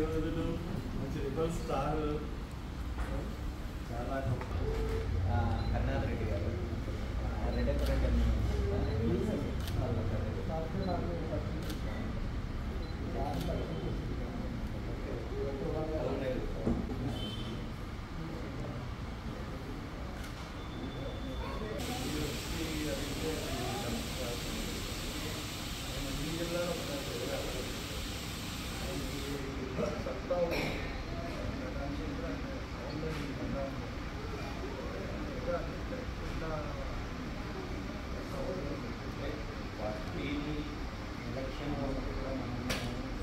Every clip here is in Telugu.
యోధులు మంచి రిబల్ స్టార్ చాలా కర్ణాటక రెడ్డి గారు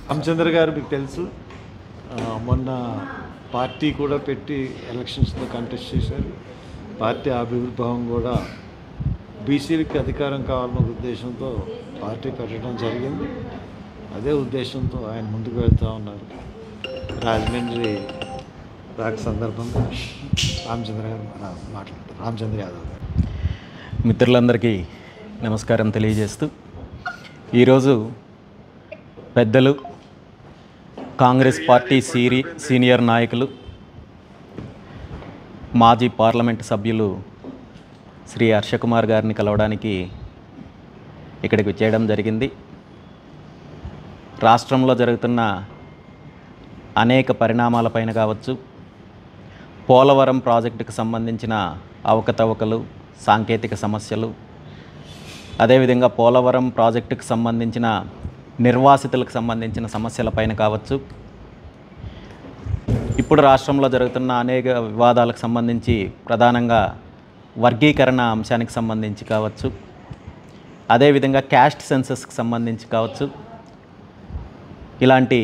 రామచంద్ర గారు మీకు తెలుసు, మొన్న పార్టీ కూడా పెట్టి ఎలక్షన్స్లో కంటెస్ట్ చేశారు. పార్టీ ఆవిర్భావం కూడా బీసీలకి అధికారం కావాలన్న ఉద్దేశంతో పార్టీ పెట్టడం జరిగింది. అదే ఉద్దేశంతో ఆయన ముందుకు వెళ్తూ ఉన్నారు. రాజమండ్రి రాక సందర్భంగా రామచంద్ర గారు మాట్లాడారు. రామచంద్ర యాదవ్ గారు. మిత్రులందరికీ నమస్కారం తెలియజేస్తూ, ఈరోజు పెద్దలు కాంగ్రెస్ పార్టీ సీనియర్ నాయకులు మాజీ పార్లమెంటు సభ్యులు శ్రీ హర్షకుమార్ గారిని కలవడానికి ఇక్కడికి వచ్చేయడం జరిగింది. రాష్ట్రంలో జరుగుతున్న అనేక పరిణామాలపైన కావచ్చు, పోలవరం ప్రాజెక్టుకు సంబంధించిన అవకతవకలు, సాంకేతిక సమస్యలు, అదేవిధంగా పోలవరం ప్రాజెక్టుకు సంబంధించిన నిర్వాసితులకు సంబంధించిన సమస్యలపైన కావచ్చు, ఇప్పుడు రాష్ట్రంలో జరుగుతున్న అనేక వివాదాలకు సంబంధించి ప్రధానంగా వర్గీకరణ అంశానికి సంబంధించి కావచ్చు, అదేవిధంగా క్యాస్ట్ సెన్సస్కి సంబంధించి కావచ్చు, ఇలాంటి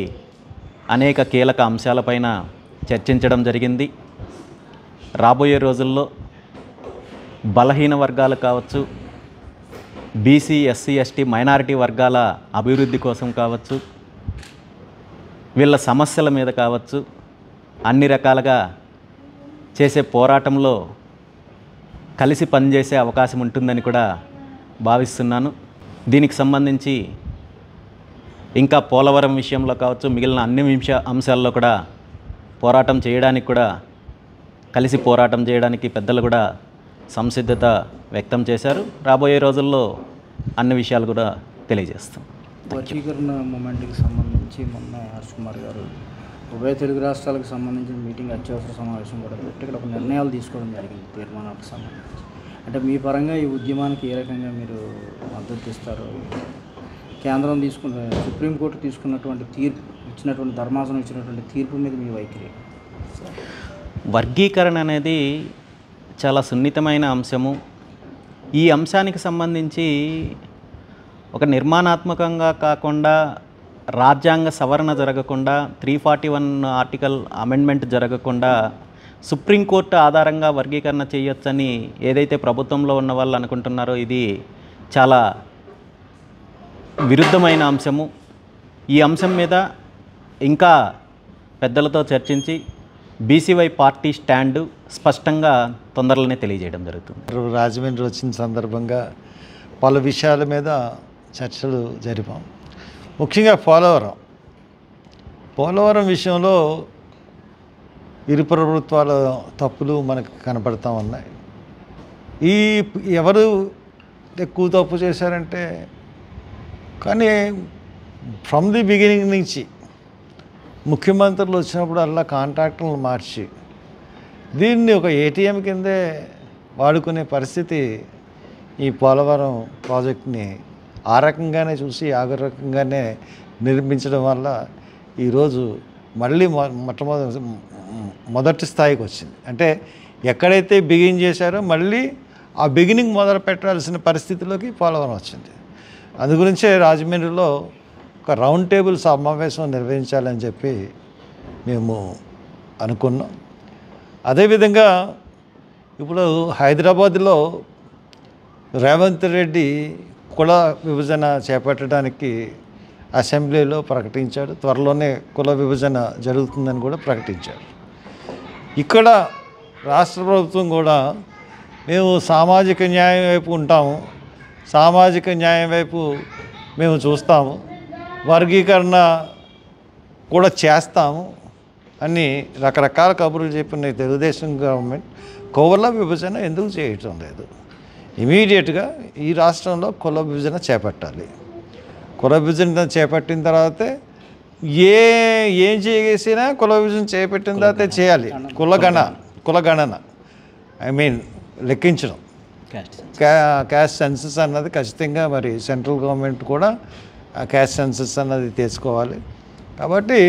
అనేక కీలక అంశాలపైన చర్చించడం జరిగింది. రాబోయే రోజుల్లో బలహీన వర్గాలు కావచ్చు, బీసీ, ఎస్సీ, ఎస్టీ, మైనారిటీ వర్గాల అభివృద్ధి కోసం కావచ్చు, వీళ్ళ సమస్యల మీద కావచ్చు, అన్ని రకాలుగా చేసే పోరాటంలో కలిసి పనిచేసే అవకాశం ఉంటుందని కూడా భావిస్తున్నాను. దీనికి సంబంధించి ఇంకా పోలవరం విషయంలో కావచ్చు, మిగిలిన అన్ని అంశాల్లో కూడా పోరాటం చేయడానికి కూడా, కలిసి పోరాటం చేయడానికి పెద్దలు కూడా సంసిద్ధత వ్యక్తం చేశారు. రాబోయే రోజుల్లో అన్ని విషయాలు కూడా తెలియజేస్తాం. వర్గీకరణ మూమెంట్కి సంబంధించి మొన్న హర్షకుమార్ గారు ఉభయ తెలుగు రాష్ట్రాలకు సంబంధించిన మీటింగ్ అత్యవసర సమావేశం కూడా పెట్టి ఇక్కడ ఒక నిర్ణయాలు తీసుకోవడం జరిగింది తీర్మానాలకు సంబంధించి. అంటే మీ పరంగా ఈ ఉద్యమానికి ఏ రకంగా మీరు మద్దతు ఇస్తారు? కేంద్రం సుప్రీంకోర్టు తీసుకున్నటువంటి తీర్పు, ఇచ్చినటువంటి ధర్మాసనం ఇచ్చినటువంటి తీర్పు మీద మీ వైఖరి? వర్గీకరణ అనేది చాలా సున్నితమైన అంశము. ఈ అంశానికి సంబంధించి ఒక నిర్మాణాత్మకంగా కాకుండా, రాజ్యాంగ సవరణ జరగకుండా, 341 ఆర్టికల్ అమెండ్మెంట్ జరగకుండా సుప్రీంకోర్టు ఆధారంగా వర్గీకరణ చేయొచ్చని ఏదైతే ప్రభుత్వంలో ఉన్న వాళ్ళు అనుకుంటున్నారో, ఇది చాలా విరుద్ధమైన అంశము. ఈ అంశం మీద ఇంకా పెద్దలతో చర్చించి బీసీవై పార్టీ స్టాండు స్పష్టంగా తొందరలోనే తెలియజేయడం జరుగుతుంది. రాజమండ్రి వచ్చిన సందర్భంగా పలు విషయాల మీద చర్చలు జరిపాం. ముఖ్యంగా పోలవరం విషయంలో ఇరు ప్రభుత్వాల తప్పులు మనకు కనపడతా ఉన్నాయి. ఎవరు ఎక్కువ తప్పు చేశారంటే, కానీ ఫ్రమ్ ది బిగినింగ్ నుంచి ముఖ్యమంత్రులు వచ్చినప్పుడు అలా కాంట్రాక్టులను మార్చి దీన్ని ఒక ఏటీఎం కిందే వాడుకునే పరిస్థితి ఈ పోలవరం ప్రాజెక్ట్ని ఆ రకంగానే చూసి ఆ రకంగానే నిర్మించడం వల్ల ఈరోజు మళ్ళీ మొదటి స్థాయికి వచ్చింది. అంటే ఎక్కడైతే బిగిన్ చేశారో మళ్ళీ ఆ బిగినింగ్ మొదలు పెట్టాల్సిన పరిస్థితిలోకి పోలవరం వచ్చింది. అందు గురించే రాజమండ్రిలో ఒక రౌండ్ టేబుల్ సమావేశం నిర్వహించాలని చెప్పి మేము అనుకున్నాం. అదేవిధంగా ఇప్పుడు హైదరాబాద్లో రేవంత్ రెడ్డి కుల విభజన చేపట్టడానికి అసెంబ్లీలో ప్రకటించాడు. త్వరలోనే కుల విభజన జరుగుతుందని కూడా ప్రకటించాడు. ఇక్కడ రాష్ట్ర ప్రభుత్వం కూడా మేము సామాజిక న్యాయం వైపు ఉంటాము, సామాజిక న్యాయం వైపు మేము చూస్తాము, వర్గీకరణ కూడా చేస్తాము అని రకరకాల కబుర్లు చెప్పిన తెలుగుదేశం గవర్నమెంట్ కుల విభజన ఎందుకు చేయటం లేదు? ఇమీడియట్గా ఈ రాష్ట్రంలో కుల విభజన చేపట్టాలి. కుల విభజన చేపట్టిన తర్వాతే ఏం చేసినా కుల విభజన చేపట్టిన తర్వాతే చేయాలి. కులగణన ఐ మీన్ లెక్కించడం, క్యాస్ట్ సెన్సస్ అన్నది ఖచ్చితంగా మరి సెంట్రల్ గవర్నమెంట్ కూడా క్యాస్ట్ సెన్సస్ అన్నది తీసుకోవాలి. కాబట్టి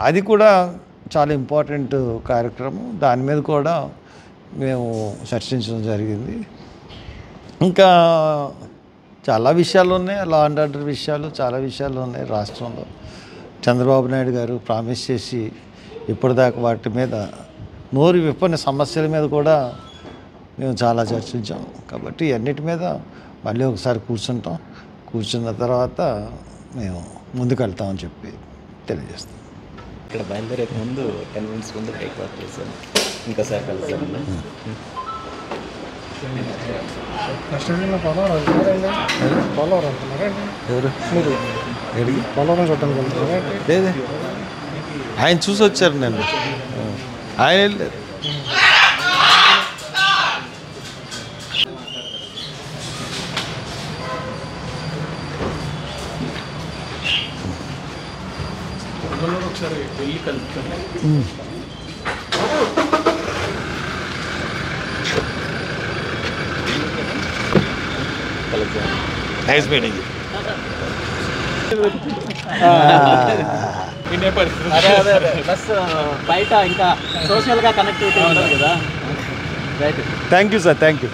అది కూడా చాలా ఇంపార్టెంట్ కార్యక్రమం. దాని మీద కూడా మేము చర్చించడం జరిగింది. ఇంకా చాలా విషయాలు ఉన్నాయి, లా అండ్ ఆర్డర్ విషయాలు, చాలా విషయాలు ఉన్నాయి రాష్ట్రంలో. చంద్రబాబు నాయుడు గారు ప్రామిస్ చేసి ఇప్పటిదాకా వాటి మీద నోరు విప్పని సమస్యల మీద కూడా మేము చాలా చర్చించాం. కాబట్టి అన్నిటి మీద మళ్ళీ ఒకసారి కూర్చున్న తర్వాత మేము ముందుకు వెళ్తామని చెప్పి తెలియజేస్తాం. ఇక్కడ బయలుదేరే ముందు 10 minutes ముందు బ్రేక్ఫాస్ట్ చేశాను. ఇంకోసారి కలుస్తాను. లేదే, ఆయన చూసి వచ్చారు, నేను ఆయన వెళ్ళారు. ఒకసారి వెళ్ళి కలుపుతాను. Nice meeting. అదే ప్లస్ బయట ఇంకా సోషల్గా కనెక్టివిటీ ఉంటుంది కదా. Right. Thank you sir, thank you.